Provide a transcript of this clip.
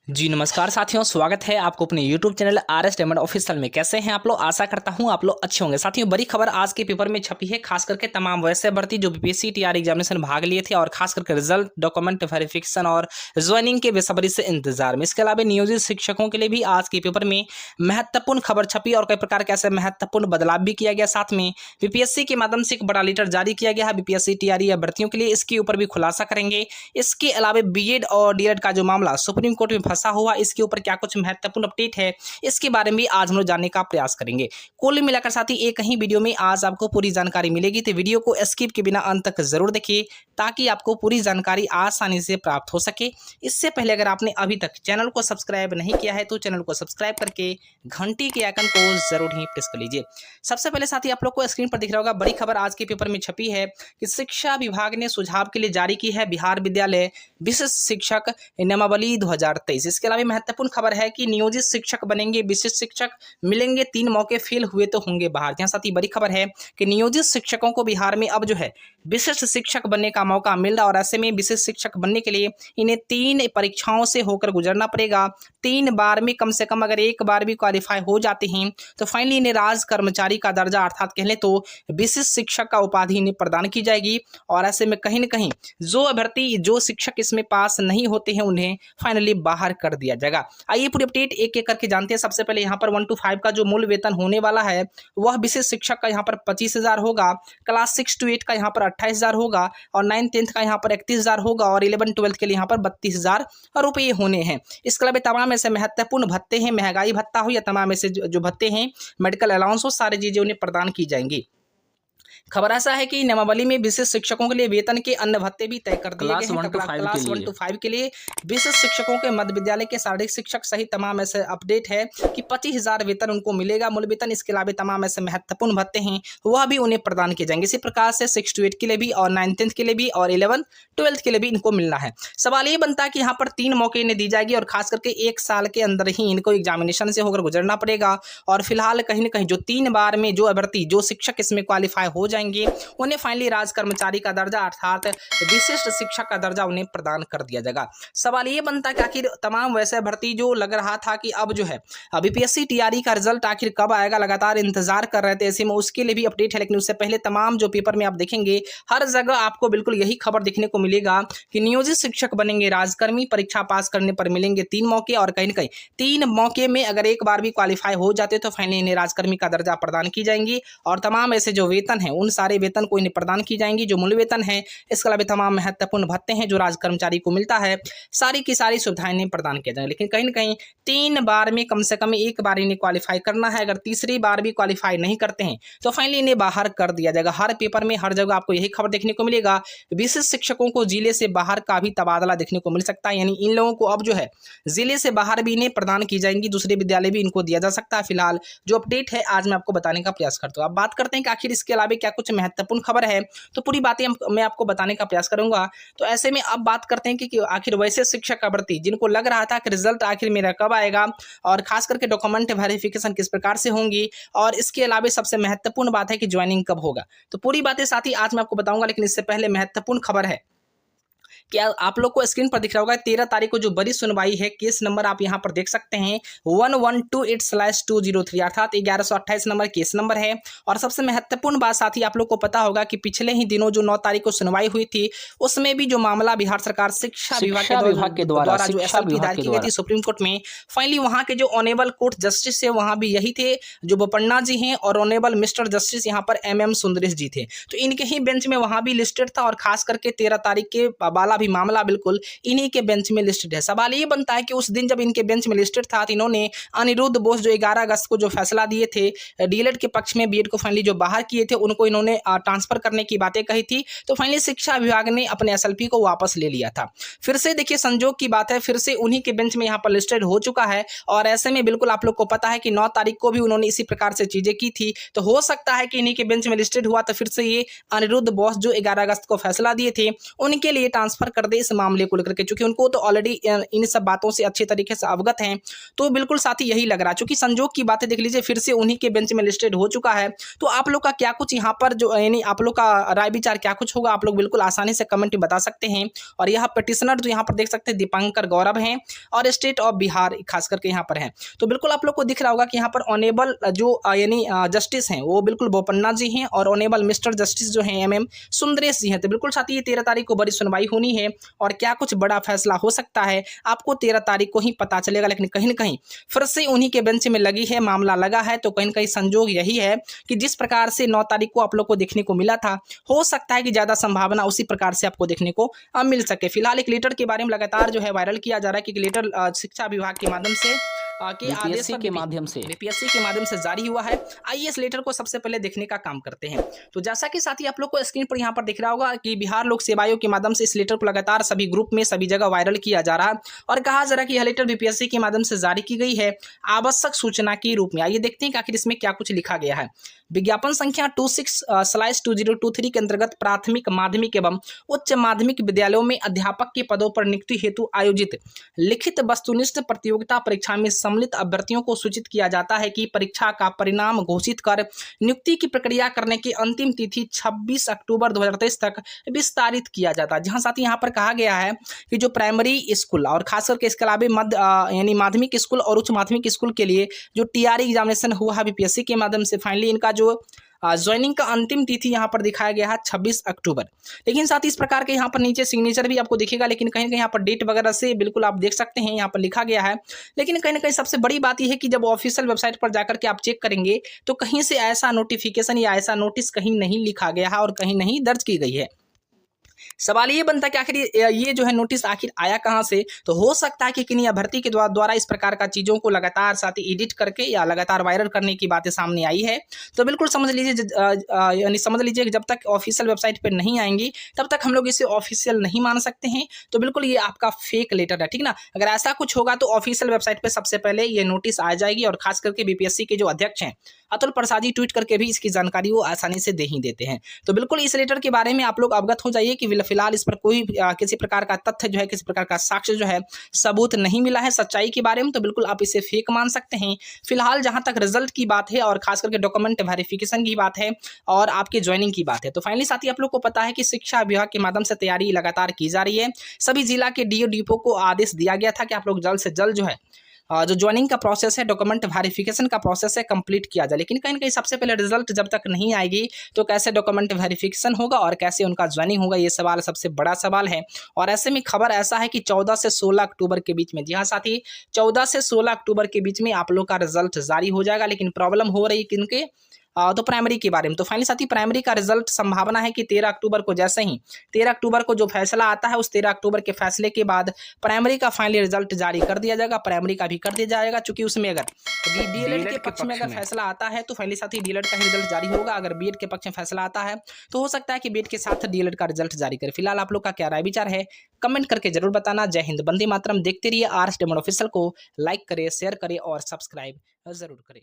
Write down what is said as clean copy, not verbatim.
जी नमस्कार साथियों, स्वागत है आपको अपने YouTube channel RS diamond official में। कैसे हैं आप लोग? आशा करता हूं आप लोग अच्छे होंगे। साथियों, बड़ी खबर आज के पेपर में छपी है, खास करके तमाम वैसे भर्ती जो बीपीएससी टीआर एग्जामिनेशन भाग लिए थे और खास करके रिजल्ट, डॉक्यूमेंट वेरिफिकेशन और ज्वाइनिंग के बेसब्री से इंतजार में। इसके अलावा नियोजित शिक्षकों के लिए भी आज के पेपर में महत्वपूर्ण खबर छपी और कई प्रकार के ऐसे महत्वपूर्ण बदलाव भी किया गया। साथ में बीपीएससी के माध्यम से एक बड़ा लेटर जारी किया गया है बीपीएससी टीआर भर्तियों के लिए, इसके ऊपर भी खुलासा करेंगे। इसके अलावा बीएड और डीएड का जो मामला सुप्रीम कोर्ट में फंसा हुआ, इसके ऊपर क्या कुछ महत्वपूर्ण अपडेट है, इसके बारे में भी आज हम लोग जानने का प्रयास करेंगे। कुल मिलाकर साथी एक ही वीडियो में आज आपको पूरी जानकारी मिलेगी, तो वीडियो को स्किप के बिना अंत तक जरूर देखिए ताकि आपको पूरी जानकारी आसानी से प्राप्त हो सके। इससे पहले अगर आपने अभी तक चैनल को सब्सक्राइब नहीं किया है तो चैनल को सब्सक्राइब करके घंटी के आइकन को जरूर ही प्रेस कर लीजिए। सबसे पहले साथी आप लोग को स्क्रीन पर दिख रहा होगा, बड़ी खबर आज के पेपर में छपी है कि शिक्षा विभाग ने सुझाव के लिए जारी की है बिहार विद्यालय विशिष्ट शिक्षक नियमावली 2023। इसके अलावा महत्वपूर्ण खबर है कि नियोजित शिक्षक बनेंगे विशिष्ट शिक्षक, मिलेंगे 3 मौके, फेल हुए तो होंगे बाहर। यहाँ साथ ही बड़ी खबर है कि नियोजित शिक्षकों को बिहार में अब जो है विशिष्ट शिक्षक बनने का मौका मिल रहा और ऐसे में विशिष्ट शिक्षक बनने के लिए इन्हें 3 परीक्षाओं से होकर गुजरना पड़ेगा। 3 बार में कम से कम अगर एक बार भी क्वालिफाई हो जाते हैं तो फाइनली इन्हें राज कर्मचारी का दर्जा अर्थात कह लें तो विशिष्ट शिक्षक का उपाधि इन्हें प्रदान की जाएगी। और ऐसे में कहीं न कहीं जो अभ्यर्थी जो शिक्षक इसमें पास नहीं होते हैं उन्हें फाइनली बाहर कर दिया जाएगा। आइए पूरी अपडेट एक एक करके जानते हैं। सबसे पहले यहाँ पर 1 to 5 का जो मूल वेतन होने वाला है वह विशिष्ट शिक्षक का यहाँ पर 25,000 होगा, क्लास 6 to 8 का यहाँ पर 28,000 होगा और 9th-10th का यहाँ पर 31,000 होगा और 11th-12th के लिए यहाँ पर 32,000 रुपये होने हैं। इसके अलावा तमाम ऐसे महत्वपूर्ण भत्ते हैं, महंगाई भत्ता हो या तमाम ऐसे जो भत्ते हैं, मेडिकल अलाउंस हो, सारी चीजें उन्हें प्रदान की जाएंगी। खबर ऐसा है कि नियमावली में विशिष्ट शिक्षकों के लिए वेतन के अन्य भत्ते भी तय कर दिए गए हैं। क्लास 1 to 5 के लिए विशिष्ट शिक्षकों के मध्य विद्यालय के शारीरिक शिक्षक सहित तमाम ऐसे अपडेट है कि 25,000 वेतन उनको मिलेगा मूल वेतन। इसके अलावा तमाम ऐसे महत्वपूर्ण भत्ते हैं वह भी उन्हें प्रदान किए जाएंगे। इसी प्रकार से 6 to 8 के लिए भी और 9th-10th के लिए भी और 11th-12th के लिए भी इनको मिलना है। सवाल ये बनता है कि यहाँ पर 3 मौके इन्हें दी जाएगी और खास करके 1 साल के अंदर ही इनको एग्जामिनेशन से होकर गुजरना पड़ेगा। और फिलहाल कहीं ना कहीं जो 3 बार में जो अभ्यर्थी जो शिक्षक इसमें क्वालिफाई हो जाएंगे उन्हें फाइनली राज कर्मचारी का दर्जा अर्थात विशिष्ट शिक्षक का दर्जा उन्हें प्रदान कर दिया जाएगा। सवाल ये बनता है कि आखिर तमाम वैसे भर्ती जो लग रहा था कि अब जो है बीपीएससी टीआरई का रिजल्ट आखिर कब आएगा, लगातार इंतजार कर रहे थे, ऐसे में उसके लिए भी अपडेट है। लेकिन उससे पहले तमाम जो पेपर में आप देखेंगे हर जगह आपको बिल्कुल यही खबर देखने को मिलेगा कि नियोजित शिक्षक बनेंगे राजकर्मी, परीक्षा पास करने पर मिलेंगे 3 मौके और कहीं ना कहीं 3 मौके में अगर एक बार भी क्वालिफाई हो जाते तो फाइनली इन्हें राजकर्मी का दर्जा प्रदान की जाएंगी और तमाम ऐसे जो वेतन है उन सारे वेतन को इन्हें प्रदान की जाएंगी जो मूल वेतन है। इसके अलावा तमाम महत्वपूर्ण भत्ते हैं जो राज कर्मचारी को मिलता है, सारी की सारी सुविधाएं इन्हें प्रदान किया जाएंगे। लेकिन कहीं ना कहीं 3 बार में कम से कम एक बार इन्हें क्वालिफाई करना है, अगर तीसरी बार भी क्वालिफाई नहीं करते हैं तो फाइनली इन्हें बाहर कर दिया जाएगा। हर पेपर में हर जगह आपको यही खबर देखने को मिलेगा, विशिष्ट शिक्षकों को जिले से बाहर का भी तबादला देखने को मिल सकता है, यानी इन लोगों को अब जो है जिले से बाहर भी इन्हें प्रदान की जाएंगी, दूसरे विद्यालय भी इनको दिया जा सकता है। फिलहाल जो अपडेट है आज मैं आपको बताने का प्रयास करता हूँ। अब बात करते हैं कि आखिर इसके अलावा क्या कुछ महत्वपूर्ण खबर है, तो पूरी बातें मैं आपको बताने का प्रयास करूंगा। तो ऐसे में अब बात करते हैं कि आखिर वैसे शिक्षक का भर्ती जिनको लग रहा था कि रिजल्ट आखिर मेरा कब आएगा और खास करके डॉक्यूमेंट वेरिफिकेशन किस प्रकार से होंगी और इसके अलावा सबसे महत्वपूर्ण बात है कि ज्वाइनिंग कब होगा, तो पूरी बातें साथ ही आज मैं आपको बताऊंगा। लेकिन इससे पहले महत्वपूर्ण खबर है क्या आप लोग को स्क्रीन पर दिख रहा होगा 13 तारीख को जो बड़ी सुनवाई है, केस नंबर आप यहां पर देख सकते हैं 1128/203 अर्थात 1128 नंबर केस नंबर है। और सबसे महत्वपूर्ण बात साथी आप लोग को पता होगा कि पिछले ही दिनों जो 9 तारीख को सुनवाई हुई थी उसमें भी जो मामला बिहार सरकार शिक्षा विभाग के द्वारा जो एसएलपी दायर की गई थी सुप्रीम कोर्ट में, फाइनली वहां के जो ऑनेबल कोर्ट जस्टिस है वहां भी यही थे जो बोपन्ना जी हैं और ऑनेबल मिस्टर जस्टिस यहाँ पर MM सुंदरेश जी थे, तो इनके ही बेंच में वहां भी लिस्टेड था और खास करके 13 तारीख के वाला भी मामला बिल्कुल इन्हीं के बेंच में लिस्टेड है। सवाल ये बनता है कि उस दिन जब इनके बेंच में लिस्टेड था तो इन्होंने अनिरुद्ध बोस जो 11 अगस्त को जो फैसला दिए थे डीएलएड के पक्ष में बीएड को फाइनली जो बाहर किए थे उनको इन्होंने ट्रांसफर करने की बातें कही थी, तो फाइनली शिक्षा विभाग ने अपने एसएलपी को वापस ले लिया था। फिर से देखिए संजोग की बात है, फिर से उन्हीं के बेंच में यहाँ पर लिस्टेड हो चुका है और ऐसे में बिल्कुल आप लोग को पता है कि 9 तारीख को भी उन्होंने इसी प्रकार से चीजें की थी, तो हो सकता है कि इन्हीं के बेंच में लिस्टेड हुआ तो फिर से ये अनिरुद्ध बोस जो 11 अगस्त को फैसला दिए थे उनके लिए ट्रांसफर कर दे इस मामले को लेकर के, चूंकि उनको तो ऑलरेडी इन सब बातों से अच्छे तरीके से अवगत हैं। तो बिल्कुल साथी यही लग रहा है, चूंकि संजोग की बातें देख लीजिए फिर से उन्हीं के बेंच में लिस्टेड हो चुका है। तो आप लोग का क्या कुछ यहाँ पर जो यानी आप लोग का राय विचार क्या कुछ होगा, आप लोग बिल्कुल आसानी से कमेंट में बता सकते हैं। और यह पिटिशनर जो यहाँ पर देख सकते हैं दीपांकर गौरव हैं और स्टेट ऑफ बिहार खास करके यहाँ पर हैं। तो बिल्कुल आप लोग को दिख रहा होगा कि यहाँ पर ऑनेबल जो यानी जस्टिस हैं वो बिल्कुल बोपन्ना जी हैं और ऑनेबल मिस्टर जस्टिस जो हैं MM सुंदरेश जी हैं। तो बिल्कुल साथी ये 13 तारीख को बड़ी सुनवाई होनी है और क्या कुछ बड़ा फैसला हो सकता है आपको 13 तारीख को ही पता चलेगा। लेकिन कहीं ना कहीं फिर से उन्हीं के बेंच में लगी है, मामला लगा है। तो कहीं ना कहीं संजोग यही है कि जिस प्रकार से 9 तारीख को आप लोग को देखने को मिला था, हो सकता है कि ज्यादा संभावना उसी प्रकार से आपको देखने को मिल सके। फिलहाल एक लेटर के बारे में लगातार जो है वायरल किया जा रहा है कि लेटर शिक्षा विभाग के माध्यम से बीपीएससी के माध्यम से जारी हुआ है। आइए इस लेटर को सबसे पहले देखने का काम करते हैं। तो जैसा कि साथी आप लोग को स्क्रीन पर यहाँ पर दिख रहा होगा कि बिहार लोक सेवा आयोग के माध्यम से इस लेटर को लगातार सभी ग्रुप में सभी जगह वायरल किया जा रहा है और कहा जा रहा है कि यह लेटर बीपीएससी के माध्यम से जारी की गई है आवश्यक सूचना के रूप में। आइए देखते हैं कि आखिर इसमें क्या कुछ लिखा गया है। विज्ञापन संख्या 26/2023 के अंतर्गत प्राथमिक माध्यमिक एवं उच्च माध्यमिक विद्यालयों में अध्यापक के पदों पर नियुक्ति हेतु आयोजित लिखित वस्तुनिष्ठ प्रतियोगिता परीक्षा में सम्मिलित अभ्यर्थियों को सूचित किया जाता है कि परीक्षा का परिणाम घोषित कर नियुक्ति की प्रक्रिया करने की अंतिम तिथि 26 अक्टूबर 2023 तक विस्तारित किया जाता है। जहां साथ ही यहाँ पर कहा गया है कि जो प्राइमरी स्कूल और खास करके इसके अलावा मध्य यानी माध्यमिक स्कूल और उच्च माध्यमिक स्कूल के लिए जो TRE एग्जामिनेशन हुआ है बीपीएससी के माध्यम से, फाइनली इनका जो ज्वाइनिंग का अंतिम तिथि यहाँ पर दिखाया गया है 26 अक्टूबर। लेकिन साथ ही इस प्रकार के यहाँ पर नीचे सिग्नेचर भी आपको दिखेगा, लेकिन कहीं ना कहीं यहाँ पर डेट वगैरह से बिल्कुल आप देख सकते हैं यहाँ पर लिखा गया है। लेकिन कहीं ना कहीं सबसे बड़ी बात यह है कि जब ऑफिशियल वेबसाइट पर जाकर के आप चेक करेंगे तो कहीं से ऐसा नोटिफिकेशन या ऐसा नोटिस कहीं नहीं लिखा गया है और कहीं नहीं दर्ज की गई है। सवाल ये बनता है कि आखिर ये जो है नोटिस आखिर आया कहाँ से। तो हो सकता है कि किन्हीं अभ्यर्थी के द्वारा इस प्रकार का चीज़ों को लगातार साथ ही एडिट करके या लगातार वायरल करने की बातें सामने आई है। तो बिल्कुल समझ लीजिए यानी समझ लीजिए कि जब तक ऑफिशियल वेबसाइट पर नहीं आएंगी तब तक हम लोग इसे ऑफिशियल नहीं मान सकते हैं। तो बिल्कुल ये आपका फेक लेटर है, ठीक ना। अगर ऐसा कुछ होगा तो ऑफिशियल वेबसाइट पर सबसे पहले ये नोटिस आ जाएगी और खास करके बीपीएससी के जो अध्यक्ष हैं अतुल प्रसाद जी ट्वीट करके भी इसकी जानकारी वो आसानी से दे ही देते हैं। तो बिल्कुल इस लेटर के बारे में आप लोग अवगत हो जाइए कि फिलहाल इस पर कोई किसी प्रकार का तथ्य जो है, किसी प्रकार का साक्ष्य जो है, सबूत नहीं मिला है सच्चाई के बारे में। तो बिल्कुल आप इसे फेक मान सकते हैं। फिलहाल जहां तक रिजल्ट की बात है और खास करके डॉक्यूमेंट वेरिफिकेशन की बात है और आपके ज्वाइनिंग की बात है, तो फाइनली साथी आप लोग को पता है कि शिक्षा विभाग के माध्यम से तैयारी लगातार की जा रही है। सभी जिला के DO डिपो को आदेश दिया गया था कि आप लोग जल्द से जल्द जो है जो ज्वाइनिंग का प्रोसेस है, डॉक्यूमेंट वेरिफिकेशन का प्रोसेस है, कंप्लीट किया जाए। लेकिन कहीं ना कहीं सबसे पहले रिजल्ट जब तक नहीं आएगी तो कैसे डॉक्यूमेंट वेरिफिकेशन होगा और कैसे उनका ज्वाइनिंग होगा, ये सवाल सबसे बड़ा सवाल है। और ऐसे में खबर ऐसा है कि 14 से 16 अक्टूबर के बीच में, जी हाँ साथी, 14 से 16 अक्टूबर के बीच में आप लोग का रिजल्ट जारी हो जाएगा। लेकिन प्रॉब्लम हो रही किनके, तो प्राइमरी के बारे में। तो फाइनली साथी प्राइमरी का रिजल्ट संभावना है कि 13 अक्टूबर को, जैसे ही 13 अक्टूबर को जो फैसला आता है उस 13 अक्टूबर के फैसले के बाद प्राइमरी का फाइनली रिजल्ट जारी कर दिया जाएगा, प्राइमरी का भी कर दिया जाएगा। चूंकि उसमें अगर डीएलएड के पक्ष में अगर फैसला आता है तो फाइनली साथी डीएलएड का ही रिजल्ट जारी होगा। अगर बीएड के पक्ष में फैसला आता है तो हो सकता है कि बीएड के साथ डीएलएड का रिजल्ट जारी करे। फिलहाल आप लोग का क्या राय विचार है कमेंट करके जरूर बताना। जय हिंद, वंदे मातरम। देखते रहिए RS डायमंड ऑफिशियल को, लाइक करे, शेयर करे और सब्सक्राइब जरूर करे।